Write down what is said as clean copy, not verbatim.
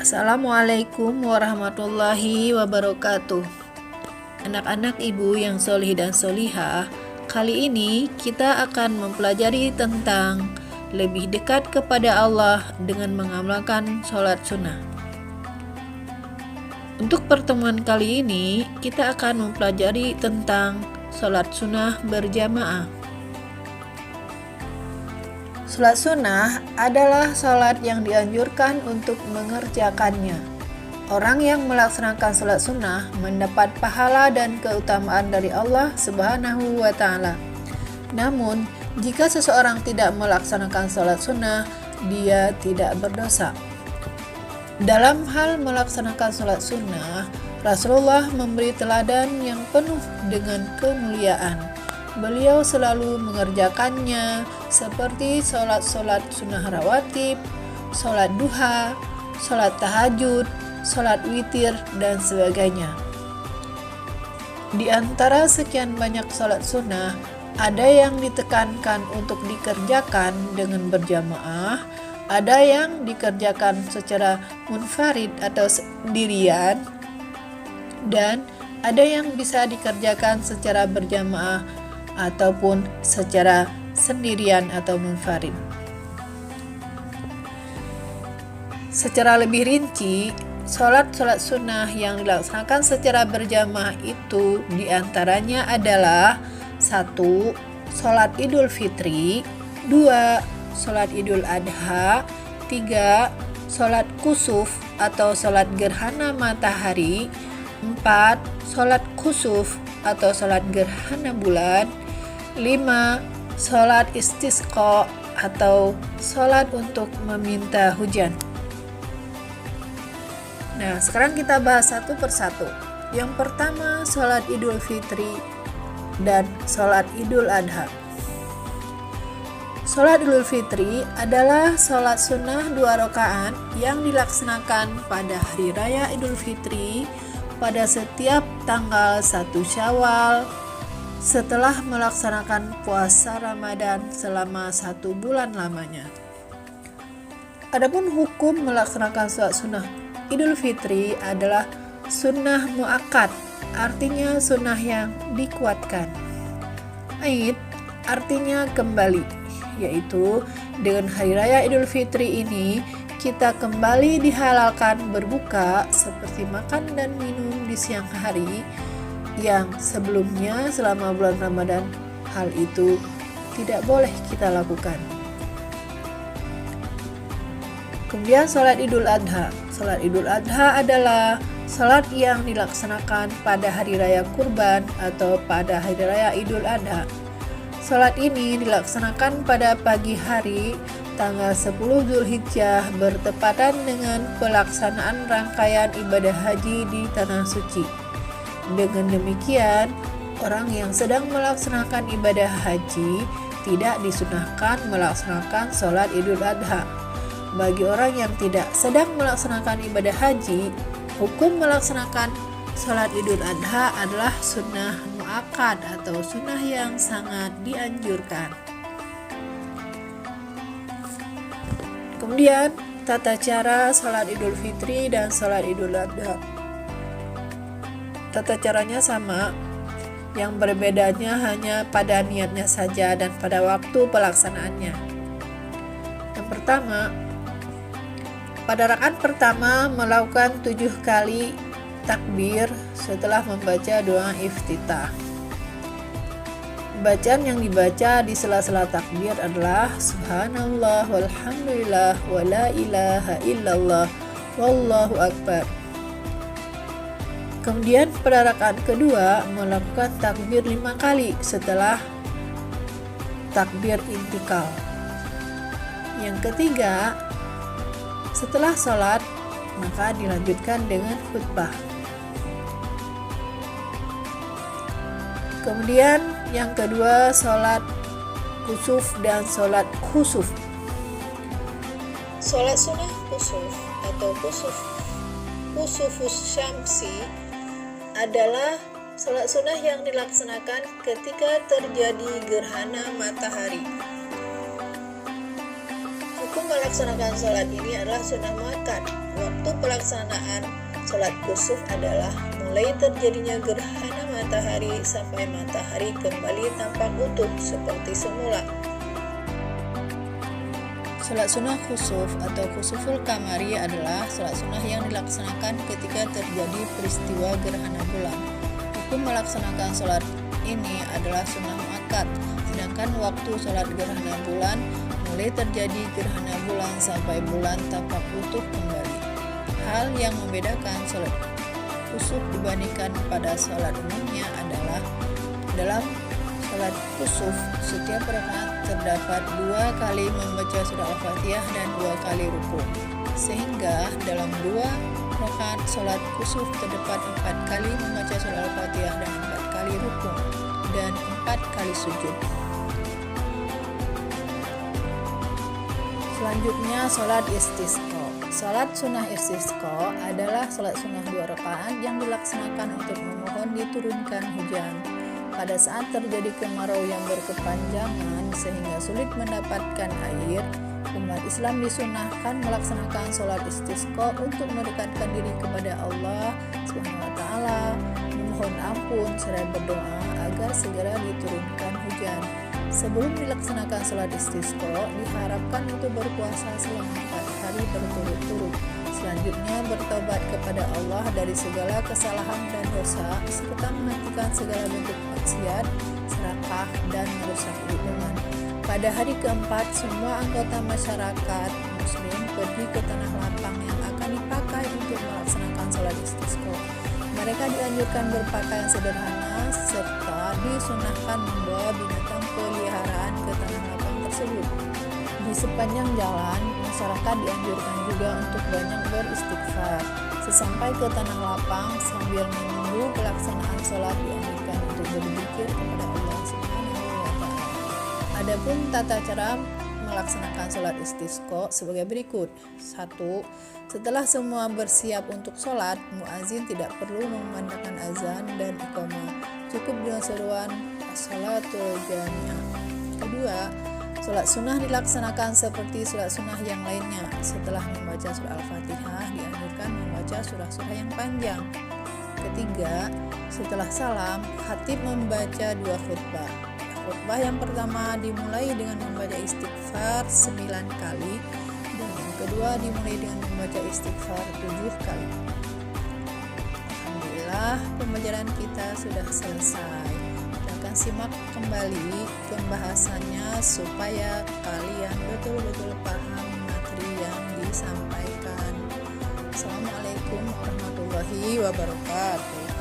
Assalamualaikum warahmatullahi wabarakatuh. Anak-anak ibu yang solih dan solihah, kali ini kita akan mempelajari tentang lebih dekat kepada Allah dengan mengamalkan sholat sunnah. Untuk pertemuan kali ini, kita akan mempelajari tentang sholat sunnah berjamaah. Sholat sunnah adalah sholat yang dianjurkan untuk mengerjakannya. Orang yang melaksanakan sholat sunnah mendapat pahala dan keutamaan dari Allah Subhanahu wa Ta'ala. Namun, jika seseorang tidak melaksanakan sholat sunnah, dia tidak berdosa. Dalam hal melaksanakan sholat sunnah, Rasulullah memberi teladan yang penuh dengan kemuliaan. Beliau selalu mengerjakannya seperti sholat-sholat sunnah rawatib, sholat duha, sholat tahajud, sholat witir, dan sebagainya. Di antara sekian banyak sholat sunnah, ada yang ditekankan untuk dikerjakan dengan berjamaah, ada yang dikerjakan secara munfarid atau sendirian, dan ada yang bisa dikerjakan secara berjamaah ataupun secara sendirian atau munfarid. Secara lebih rinci, sholat-sholat sunnah yang dilaksanakan secara berjamaah itu diantaranya adalah 1. Sholat Idul Fitri, 2. Sholat Idul Adha, 3. Sholat Kusuf atau sholat gerhana matahari, 4. Sholat Kusuf atau sholat gerhana bulan, 5. Sholat istisqa atau sholat untuk meminta hujan. Nah, sekarang kita bahas satu persatu. Yang pertama, sholat Idul Fitri dan sholat Idul Adha. Sholat Idul Fitri adalah sholat sunnah 2 rakaat yang dilaksanakan pada hari raya Idul Fitri pada setiap tanggal 1 Syawal setelah melaksanakan puasa Ramadan selama 1 bulan lamanya. Adapun hukum melaksanakan sholat sunnah Idul Fitri adalah sunnah muakkad, artinya sunnah yang dikuatkan. Aid artinya kembali, yaitu dengan hari raya Idul Fitri ini kita kembali dihalalkan berbuka seperti makan dan minum di siang hari yang sebelumnya selama bulan Ramadan hal itu tidak boleh kita lakukan. Kemudian sholat Idul Adha. Sholat Idul Adha adalah sholat yang dilaksanakan pada hari raya Kurban atau pada hari raya Idul Adha. Sholat ini dilaksanakan pada pagi hari tanggal 10 Zulhijjah bertepatan dengan pelaksanaan rangkaian ibadah haji di Tanah Suci. Dengan demikian, orang yang sedang melaksanakan ibadah haji tidak disunahkan melaksanakan sholat Idul Adha. Bagi orang yang tidak sedang melaksanakan ibadah haji, hukum melaksanakan sholat Idul Adha adalah sunnah muakkad atau sunnah yang sangat dianjurkan. Kemudian, tata cara sholat Idul Fitri dan sholat Idul Adha. Tata caranya sama, yang berbedanya hanya pada niatnya saja dan pada waktu pelaksanaannya. Yang pertama, pada rakaat pertama melakukan 7 kali takbir setelah membaca doa iftitah. Bacaan yang dibaca di sela-sela takbir adalah Subhanallah walhamdulillah wa la ilaha illallah wallahu akbar. Kemudian pada rakaat kedua melakukan takbir 5 kali setelah takbir intikal. Yang ketiga, setelah sholat maka dilanjutkan dengan khutbah. Kemudian yang kedua, sholat kusuf dan sholat khusuf. Sholat sunnah kusuf atau kusufus syamsi adalah sholat sunnah yang dilaksanakan ketika terjadi gerhana matahari. Hukum melaksanakan sholat ini adalah sunnah muakkad. Waktu pelaksanaan sholat kusuf adalah mulai terjadinya gerhana matahari sampai matahari kembali tampak utuh seperti semula. Sholat sunnah khusuf atau khusuful kamari adalah sholat sunnah yang dilaksanakan ketika terjadi peristiwa gerhana bulan. Hukum melaksanakan sholat ini adalah sunnah muakkad, sedangkan waktu sholat gerhana bulan mulai terjadi gerhana bulan sampai bulan tampak utuh kembali. Hal yang membedakan sholat khusuf dibandingkan pada sholat umumnya adalah dalam sholat khusuf setiap rakaat terdapat 2 kali membaca surah Al-Fatihah dan 2 kali rukuk, sehingga dalam 2 rakaat sholat khusuf terdapat 4 kali membaca surah Al-Fatihah dan 4 kali rukuk dan 4 kali sujud. Selanjutnya sholat istisqa. Sholat sunnah istisqa adalah sholat sunnah 2 rakaat yang dilaksanakan untuk memohon diturunkan hujan. Pada saat terjadi kemarau yang berkepanjangan sehingga sulit mendapatkan air, umat Islam disunahkan melaksanakan sholat istisqa untuk mendekatkan diri kepada Allah SWT, memohon ampun serta berdoa agar segera diturunkan hujan. Sebelum dilaksanakan sholat istisqa, diharapkan untuk berpuasa selama 4 hari berturut-turut. Selanjutnya bertobat kepada Allah dari segala kesalahan dan dosa, serta menghentikan segala bentuk maksiat, serakah, dan merusak lingkungan. Pada hari keempat, semua anggota masyarakat Muslim pergi ke tanah lapang yang akan dipakai untuk melaksanakan sholat istisqa. Mereka dianjurkan berpakaian sederhana serta disunahkan membawa binatang peliharaan ke tanah lapang tersebut. Di sepanjang jalan, masyarakat dianjurkan juga untuk banyak beristighfar. Sesampai ke tanah lapang sambil menunggu pelaksanaan sholat dianjurkan untuk berzikir kepada Allah Subhanahu wa Ta'ala. Adapun tata cara melaksanakan sholat istisqa sebagai berikut. 1. Setelah semua bersiap untuk sholat, muazin tidak perlu memandangkan azan dan iqamah. Cukup dengan seruan as-shalatul jami'ah. 2. Sholat sunnah dilaksanakan seperti sholat sunnah yang lainnya. Setelah membaca surah Al-Fatihah, dianjurkan membaca surah-surah yang panjang. 3. Setelah salam, khatib membaca 2 khutbah. Khutbah yang pertama dimulai dengan membaca istighfar 9 kali dan yang kedua dimulai dengan membaca istighfar 7 kali. Alhamdulillah, pembelajaran kita sudah selesai. Kita akan simak kembali pembahasannya supaya kalian betul-betul paham materi yang disampaikan. Assalamualaikum warahmatullahi wabarakatuh.